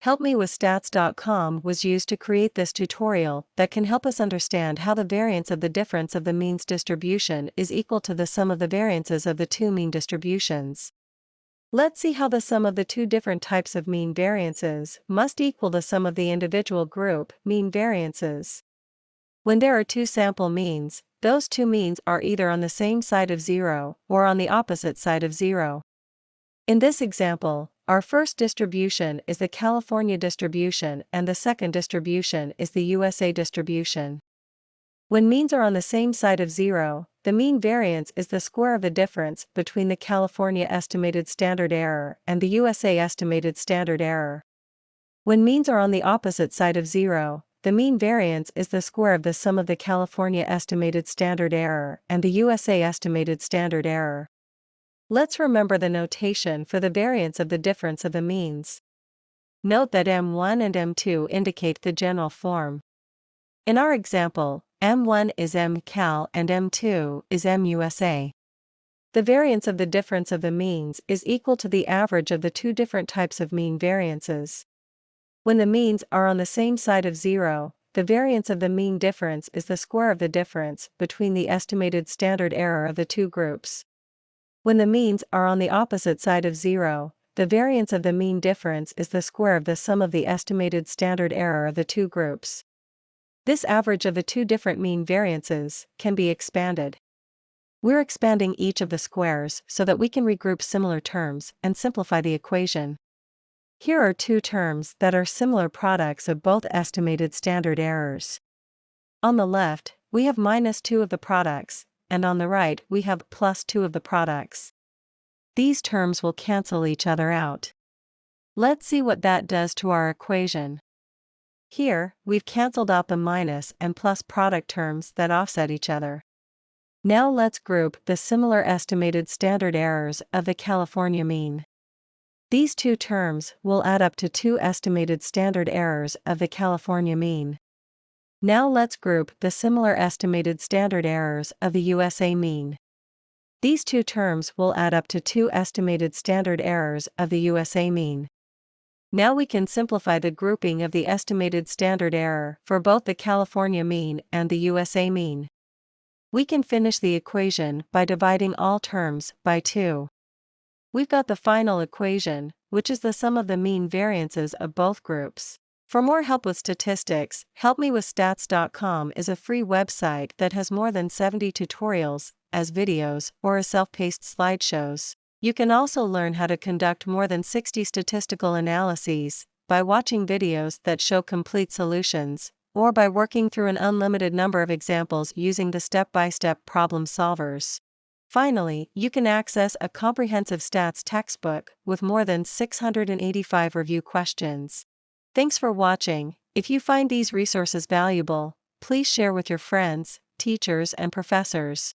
HelpMeWithStats.com was used to create this tutorial that can help us understand how the variance of the difference of the means distribution is equal to the sum of the variances of the two mean distributions. Let's see how the sum of the two different types of mean variances must equal the sum of the individual group mean variances. When there are two sample means, those two means are either on the same side of zero or on the opposite side of zero. In this example, our first distribution is the California distribution and the second distribution is the USA distribution. When means are on the same side of zero, the mean variance is the square of the difference between the California estimated standard error and the USA estimated standard error. When means are on the opposite side of zero, the mean variance is the square of the sum of the California estimated standard error and the USA estimated standard error. Let's remember the notation for the variance of the difference of the means. Note that M1 and M2 indicate the general form. In our example, M1 is MCal and M2 is MUSA. The variance of the difference of the means is equal to the average of the two different types of mean variances. When the means are on the same side of zero, the variance of the mean difference is the square of the difference between the estimated standard error of the two groups. When the means are on the opposite side of zero, the variance of the mean difference is the square of the sum of the estimated standard error of the two groups. This average of the two different mean variances can be expanded. We're expanding each of the squares so that we can regroup similar terms and simplify the equation. Here are two terms that are similar products of both estimated standard errors. On the left, we have minus 2 of the products, and on the right we have plus 2 of the products. These terms will cancel each other out. Let's see what that does to our equation. Here, we've cancelled out the minus and plus product terms that offset each other. Now let's group the similar estimated standard errors of the California mean. These two terms will add up to two estimated standard errors of the California mean. Now let's group the similar estimated standard errors of the USA mean. These two terms will add up to two estimated standard errors of the USA mean. Now we can simplify the grouping of the estimated standard error for both the California mean and the USA mean. We can finish the equation by dividing all terms by 2. We've got the final equation, which is the sum of the mean variances of both groups. For more help with statistics, HelpMeWithStats.com is a free website that has more than 70 tutorials, as videos, or as self-paced slideshows. You can also learn how to conduct more than 60 statistical analyses by watching videos that show complete solutions, or by working through an unlimited number of examples using the step-by-step problem solvers. Finally, you can access a comprehensive stats textbook with more than 685 review questions. Thanks for watching. If you find these resources valuable, please share with your friends, teachers, and professors.